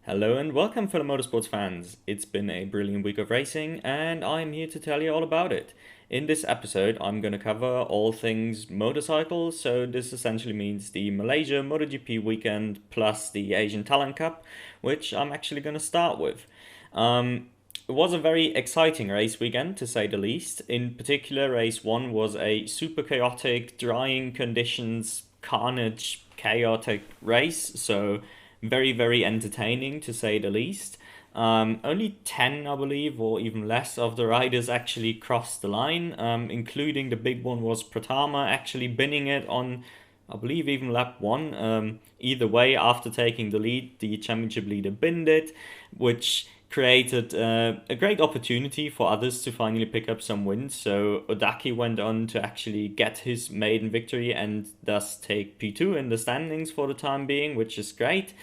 Hello and welcome, fellow motorsports fans. It's been a brilliant week of racing and I'm here to tell you all about it. In this episode, I'm going to cover all things motorcycles, so this essentially means the Malaysia MotoGP weekend plus the Asian Talent Cup, which I'm actually going to start with. It was a very exciting race weekend, to say the least. In particular, race 1 was a super chaotic, drying conditions, carnage, chaotic race, so very entertaining, to say the least. Only 10, I believe, or even less of the riders actually crossed the line, including the big one was Pratama actually binning it on, I believe, even lap 1. Either way, after taking the lead, the championship leader binned it, which created a great opportunity for others to finally pick up some wins. So Odaki went on to actually get his maiden victory and thus take P2 in the standings for the time being, which is great.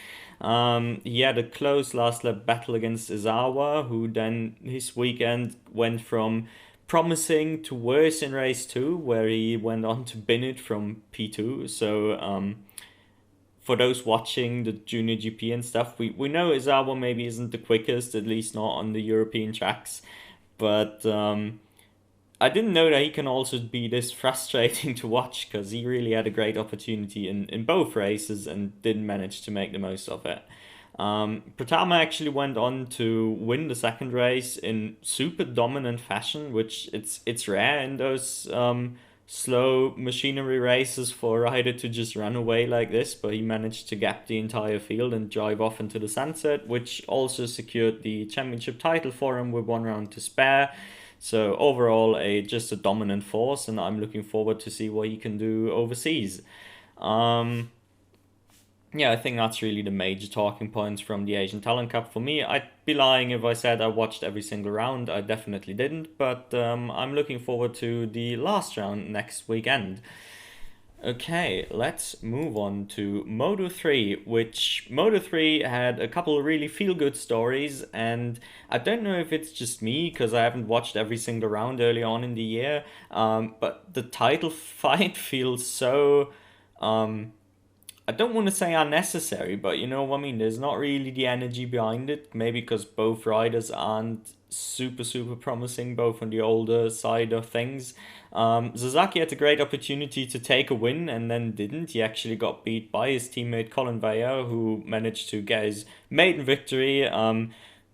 He had a close last lap battle against Izawa, who then his weekend went from promising to worse in race 2, where he went on to bin it from P2. So for those watching the Junior GP and stuff, we know Izawa maybe isn't the quickest, at least not on the European tracks, but I didn't know that he can also be this frustrating to watch, because he really had a great opportunity in both races and didn't manage to make the most of it. Pratama actually went on to win the second race in super dominant fashion, which it's rare in those slow machinery races for a rider to just run away like this, but he managed to gap the entire field and drive off into the sunset, which also secured the championship title for him with 1 round to spare. So overall, just a dominant force, and I'm looking forward to see what he can do overseas. Um, yeah, I think that's really the major talking points from the Asian Talent Cup for me. I'd be lying if I said I watched every single round. I definitely didn't, but I'm looking forward to the last round next weekend. Okay, let's move on to Moto3, which Moto3 had a couple of really feel-good stories, and I don't know if it's just me because I haven't watched every single round early on in the year, but the title fight feels so I don't want to say unnecessary, but you know what I mean? There's not really the energy behind it. Maybe because both riders aren't super promising, both on the older side of things. Sasaki had a great opportunity to take a win and then didn't. He actually got beat by his teammate Colin Veijer, who managed to get his maiden victory.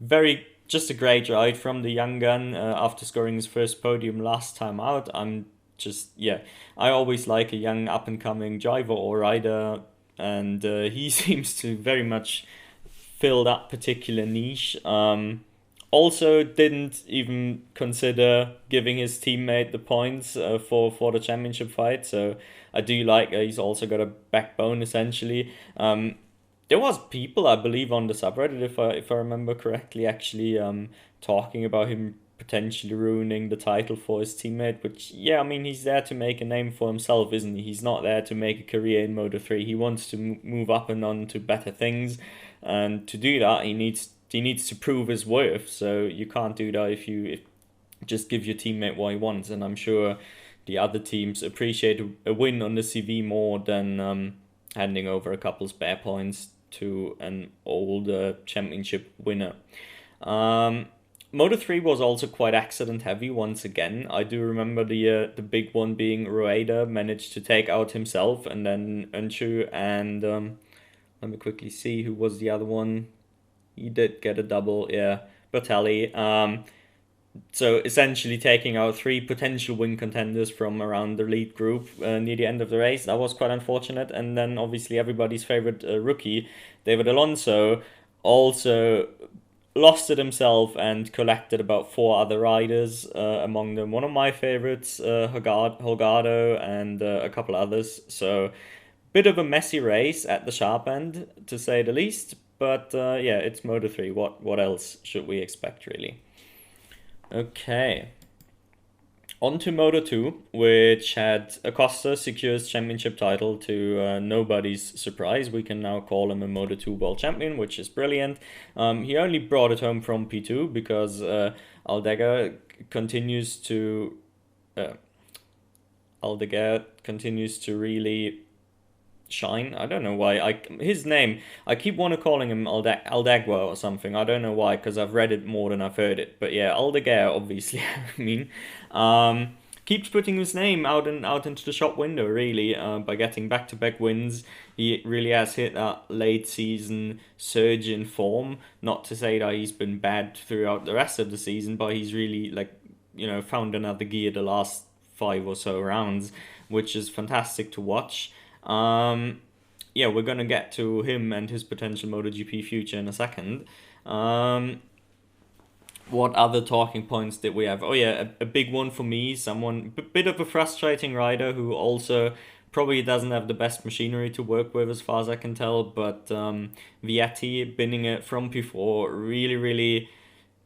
Very just a great ride from the young gun after scoring his first podium last time out. Yeah, I always like a young up and coming driver or rider, and he seems to very much fill that particular niche. Also, didn't even consider giving his teammate the points for the championship fight. So I do like he's also got a backbone essentially. There was people, I believe, on the subreddit, if I remember correctly, actually talking about him potentially ruining the title for his teammate. Which, yeah, I mean, he's there to make a name for himself, isn't he? He's not there to make a career in Moto3. He wants to move up and on to better things, and to do that, he needs to prove his worth. So you can't do that if just give your teammate what he wants. And I'm sure the other teams appreciate a win on the CV more than handing over a couple spare points to an older championship winner. Moto3 was also quite accident heavy once again. I do remember the big one being Rueda managed to take out himself, and then Unshu and let me quickly see who was the other one. He did get a double, yeah, Bertelli. So essentially taking out three potential win contenders from around the lead group near the end of the race. That was quite unfortunate. And then obviously everybody's favorite rookie, David Alonso, also lost it himself and collected about four other riders, among them one of my favorites, Holgado, and a couple others. So bit of a messy race at the sharp end, to say the least. But yeah, it's Moto3. What else should we expect, really? Okay. On to Moto2, which had Acosta secures championship title to nobody's surprise. We can now call him a Moto2 world champion, which is brilliant. He only brought it home from P2 because Aldeguer continues to uh, Aldeguer continues to really shine. I don't know why. His name, I keep want to calling him Aldeguer or something. I don't know why, because I've read it more than I've heard it. But yeah, Aldeguer, obviously. I mean, um, keeps putting his name out into the shop window. Really, by getting back-to-back wins, he really has hit that late season surge in form. Not to say that he's been bad throughout the rest of the season, but he's really found another gear the last five or so rounds, which is fantastic to watch. Um, yeah, we're gonna get to him and his potential MotoGP future in a second. Um, what other talking points did we have? Oh yeah, a big one for me. Someone bit of a frustrating rider who also probably doesn't have the best machinery to work with, as far as I can tell. But Vietti, binning it from before, really, really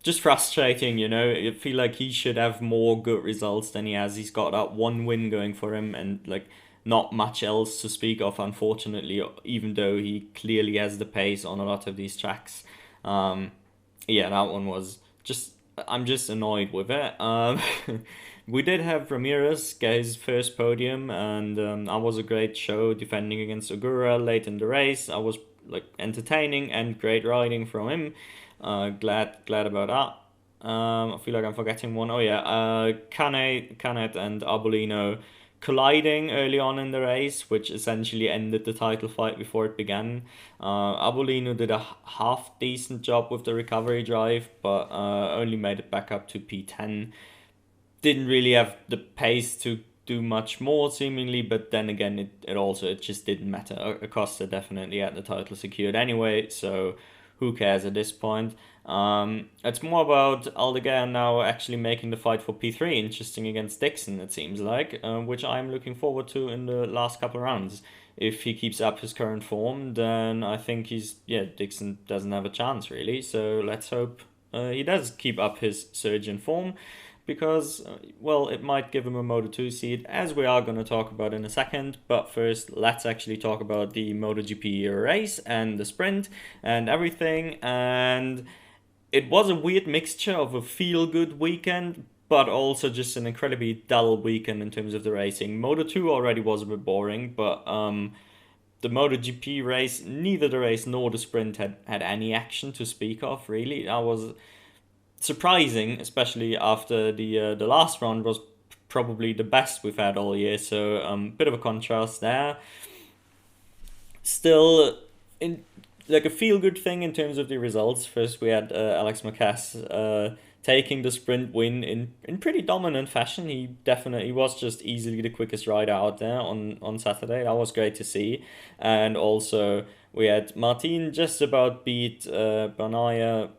just frustrating, I feel like he should have more good results than he has. He's got that one win going for him and not much else to speak of, unfortunately, even though he clearly has the pace on a lot of these tracks. Um, yeah, that one was just, I'm just annoyed with it. We did have Ramirez get his first podium, and that was a great show defending against Ogura late in the race. I was entertaining and great riding from him. Glad about that. I feel like I'm forgetting one. Oh yeah, Canet and Arbolino colliding early on in the race, which essentially ended the title fight before it began. Arbolino did a half decent job with the recovery drive, but only made it back up to P10. Didn't really have the pace to do much more seemingly, but then again it just didn't matter. Acosta definitely had the title secured anyway, so who cares at this point? It's more about Aldeguer now actually making the fight for P3 interesting against Dixon, it seems like, which I'm looking forward to in the last couple of rounds. If he keeps up his current form, then I think Dixon doesn't have a chance really, so let's hope he does keep up his surge in form, because, well, it might give him a Moto2 seed, as we are going to talk about in a second. But first, let's actually talk about the MotoGP race and the sprint and everything. And it was a weird mixture of a feel-good weekend, but also just an incredibly dull weekend in terms of the racing. Moto2 already was a bit boring, but the MotoGP race, neither the race nor the sprint had any action to speak of, really. I was surprising, especially after the last round was probably the best we've had all year. So bit of a contrast there. Still, in a feel good thing in terms of the results. First, we had Alex Marquez taking the sprint win in pretty dominant fashion. He definitely was just easily the quickest rider out there on Saturday. That was great to see. And also, we had Martin just about beat Banaya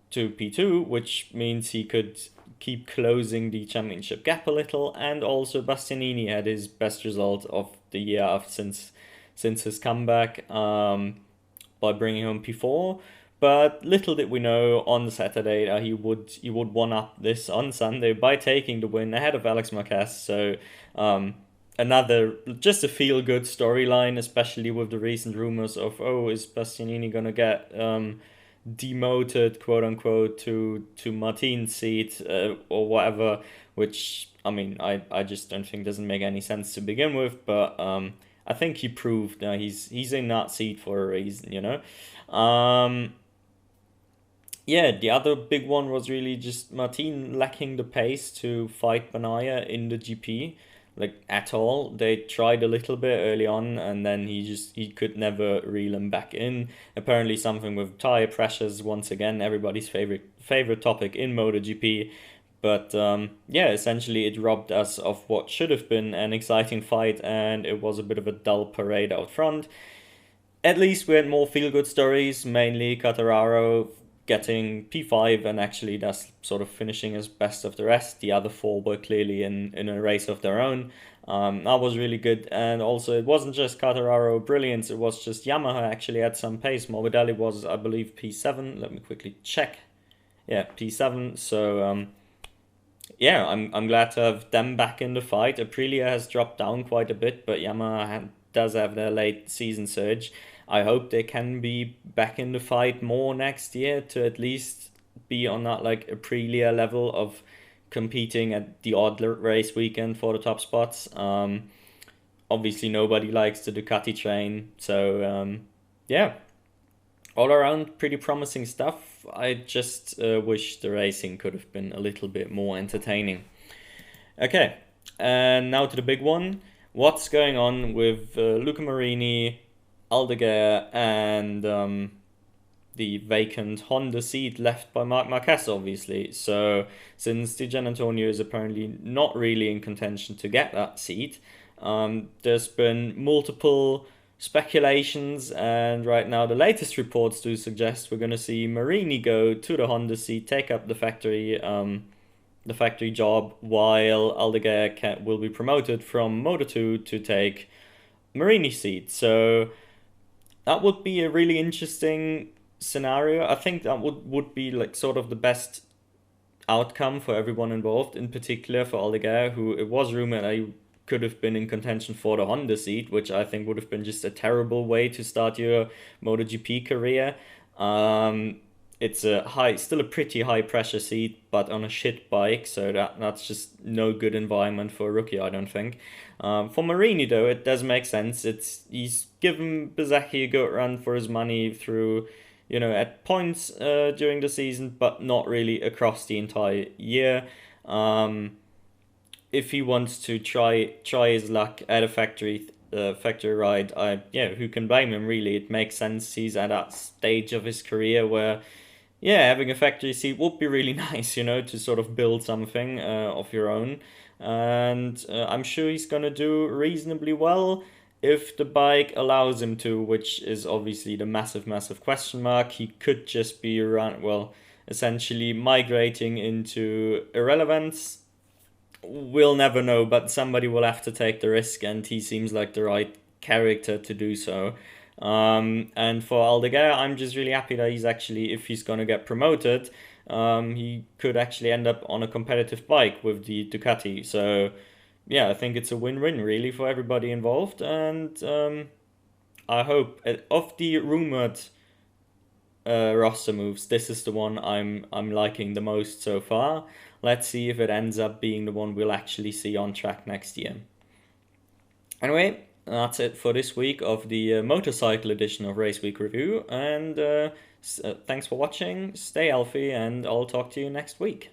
to P2, which means he could keep closing the championship gap a little. And also Bastianini had his best result of the year since his comeback, by bringing home P4. But little did we know on Saturday that he would one up this on Sunday by taking the win ahead of Alex Marquez. So another just a feel good storyline, especially with the recent rumors of, oh, is Bastianini gonna get demoted, quote unquote, to Martin's seat, or whatever, which, I mean, I just don't think doesn't make any sense to begin with. But I think he proved he's in that seat for a reason, yeah, the other big one was really just Martin lacking the pace to fight Banaya in the GP, at all. They tried a little bit early on, and then he could never reel him back in. Apparently, something with tire pressures, once again, everybody's favorite topic in MotoGP. But yeah, essentially it robbed us of what should have been an exciting fight, and it was a bit of a dull parade out front. At least we had more feel-good stories, mainly Quartararo getting P5 and actually that's sort of finishing as best of the rest. The other four were clearly in a race of their own. That was really good. And also, it wasn't just Quartararo brilliance, it was just Yamaha actually had some pace. Morbidelli was, I believe, P7. Let me quickly check. Yeah, P7. So, yeah, I'm glad to have them back in the fight. Aprilia has dropped down quite a bit, but Yamaha does have their late season surge. I hope they can be back in the fight more next year to at least be on that Aprilia level of competing at the odd race weekend for the top spots. Obviously, nobody likes the Ducati train, so yeah, all around pretty promising stuff. I just wish the racing could have been a little bit more entertaining. Okay, and now to the big one. What's going on with Luca Marini, Aldeguer, and the vacant Honda seat left by Marc Marquez, obviously? So, since Di Giannantonio is apparently not really in contention to get that seat, there's been multiple speculations, and right now the latest reports do suggest we're going to see Marini go to the Honda seat, take up the factory job, while Aldeguer will be promoted from Moto2 to take Marini's seat. So that would be a really interesting scenario. I think that would be like sort of the best outcome for everyone involved, in particular for Aldeguer, who it was rumored that he could have been in contention for the Honda seat, which I think would have been just a terrible way to start your MotoGP career. It's still a pretty high pressure seat, but on a shit bike, so that's just no good environment for a rookie, I don't think. For Marini though, it does make sense. He's given Bezzecchi a good run for his money through, at points during the season, but not really across the entire year. If he wants to try his luck at a factory ride, who can blame him really? It makes sense. He's at that stage of his career where having a factory seat would be really nice, to sort of build something of your own. And I'm sure he's going to do reasonably well if the bike allows him to, which is obviously the massive, massive question mark. He could just be essentially migrating into irrelevance. We'll never know, but somebody will have to take the risk, and he seems like the right character to do so. And for Aldeguer, I'm just really happy that if he's going to get promoted, he could actually end up on a competitive bike with the Ducati. So, yeah, I think it's a win-win really for everybody involved. And I hope of the rumored roster moves, this is the one I'm liking the most so far. Let's see if it ends up being the one we'll actually see on track next year. Anyway, that's it for this week of the motorcycle edition of Race Week Review. And thanks for watching, stay healthy, and I'll talk to you next week.